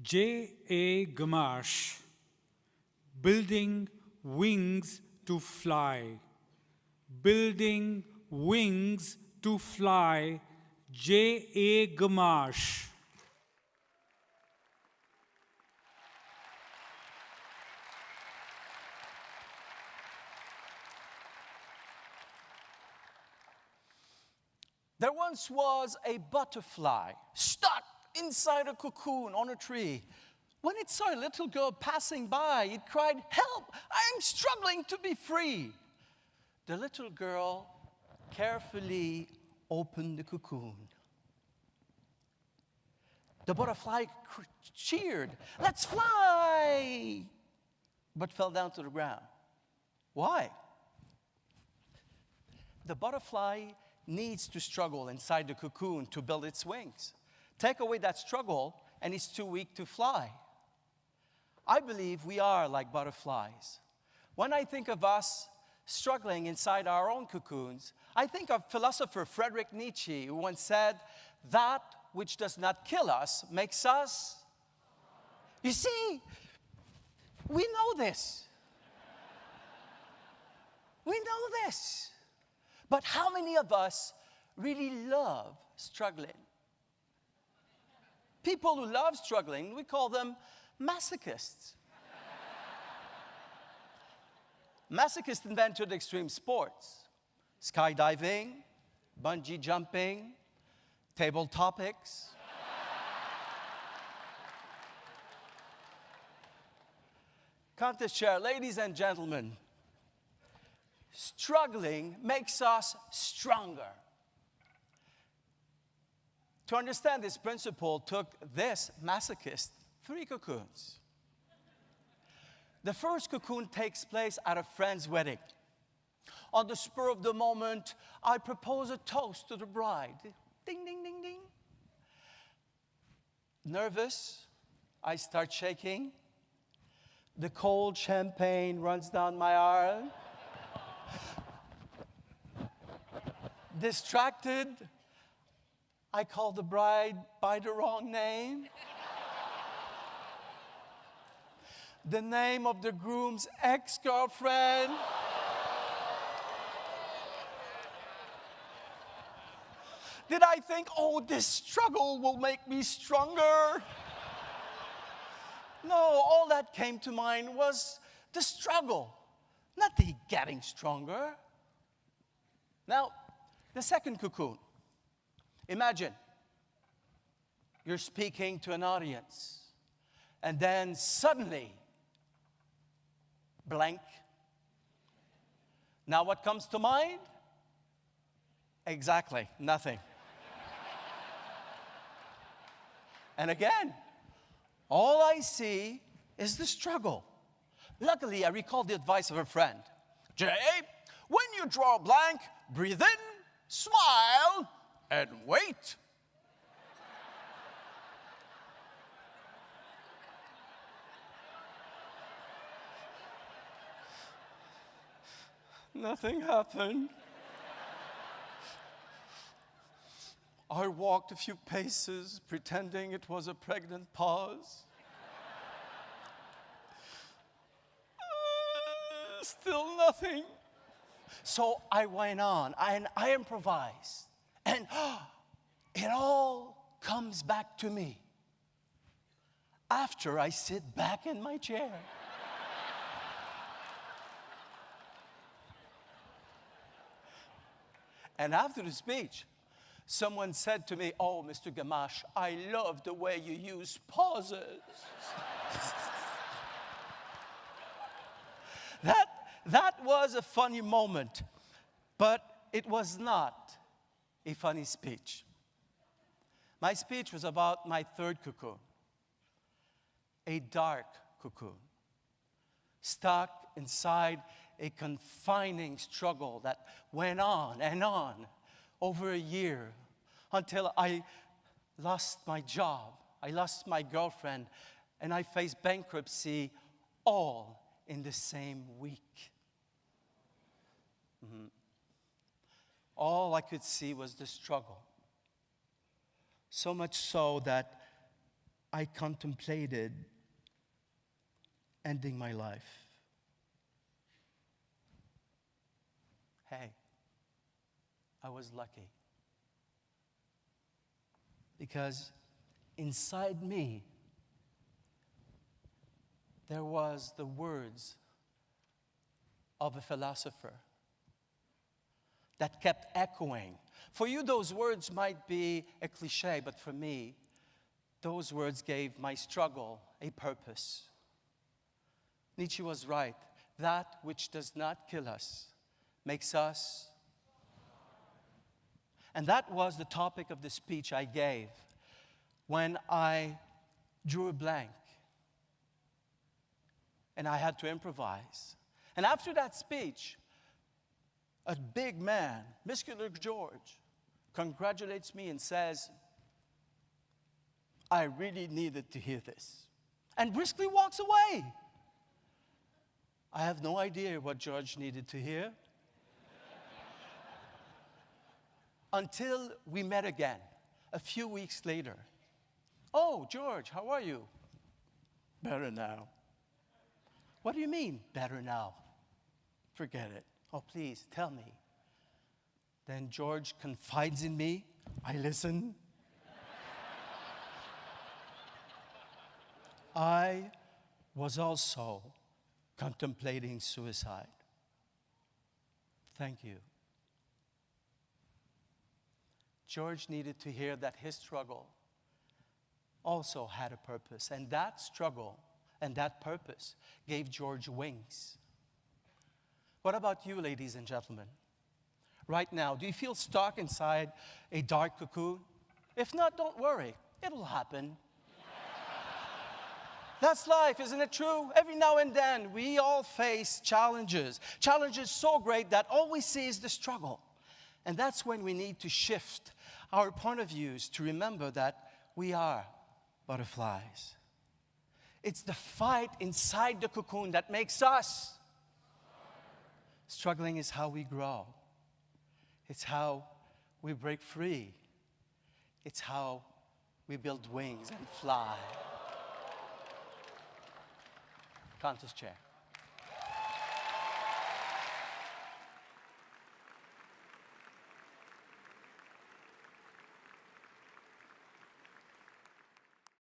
J.A. Gamache, building wings to fly. Building wings to fly, J.A. Gamache. There once was a butterfly stuck inside a cocoon on a tree. When it saw a little girl passing by, it cried, "Help! I'm struggling to be free." The little girl carefully opened the cocoon. The butterfly cheered, "Let's fly!" but fell down to the ground. Why? The butterfly needs to struggle inside the cocoon to build its wings. Take away that struggle, and it's too weak to fly. I believe we are like butterflies. When I think of us struggling inside our own cocoons, I think of philosopher Friedrich Nietzsche, who once said, "That which does not kill us makes us." You see, we know this. We know this. But how many of us really love struggling? People who love struggling, we call them masochists. Masochists invented extreme sports: skydiving, bungee jumping, table topics. Contest chair, ladies and gentlemen, struggling makes us stronger. To understand this principle took this masochist 3 cocoons. The first cocoon takes place at a friend's wedding. On the spur of the moment, I propose a toast to the bride. Ding, ding, ding, ding. Nervous, I start shaking. The cold champagne runs down my arm. Distracted, I call the bride by the wrong name. The name of the groom's ex-girlfriend. Did I think, oh, this struggle will make me stronger? No, all that came to mind was the struggle, not the getting stronger. Now, the second cocoon. Imagine you're speaking to an audience, and then suddenly, blank. Now what comes to mind? Exactly, nothing. And again, all I see is the struggle. Luckily, I recall the advice of a friend. "Jay, when you draw a blank, breathe in, smile, and wait." Nothing happened. I walked a few paces, pretending it was a pregnant pause. Still nothing. So I went on, and I improvised. And it all comes back to me after I sit back in my chair. And after the speech, someone said to me, "Oh, Mr. Gamache, I love the way you use pauses." That was a funny moment, but it was not a funny speech. My speech was about my third cocoon, a dark cocoon, stuck inside a confining struggle that went on and on over a year until I lost my job, I lost my girlfriend, and I faced bankruptcy all in the same week. All I could see was the struggle. So much so that I contemplated ending my life. Hey, I was lucky. Because inside me, there was the words of a philosopher that kept echoing. For you, those words might be a cliche, but for me, those words gave my struggle a purpose. Nietzsche was right. That which does not kill us makes us. And that was the topic of the speech I gave when I drew a blank and I had to improvise. And after that speech, a big man, muscular George, congratulates me and says, I really needed to hear this, and briskly walks away. I have no idea what George needed to hear until we met again a few weeks later. Oh, George, how are you? Better now. What do you mean, better now? Forget it. Oh, please, tell me. Then George confides in me. I listen. I was also contemplating suicide. Thank you. George needed to hear that his struggle also had a purpose, and that struggle and that purpose gave George wings. What about you, ladies and gentlemen? Right now, do you feel stuck inside a dark cocoon? If not, don't worry. It'll happen. That's life, isn't it true? Every now and then, we all face challenges. Challenges so great that all we see is the struggle. And that's when we need to shift our point of views to remember that we are butterflies. It's the fight inside the cocoon that makes us. Struggling is how we grow. It's how we break free. It's how we build wings and fly. Contest chair.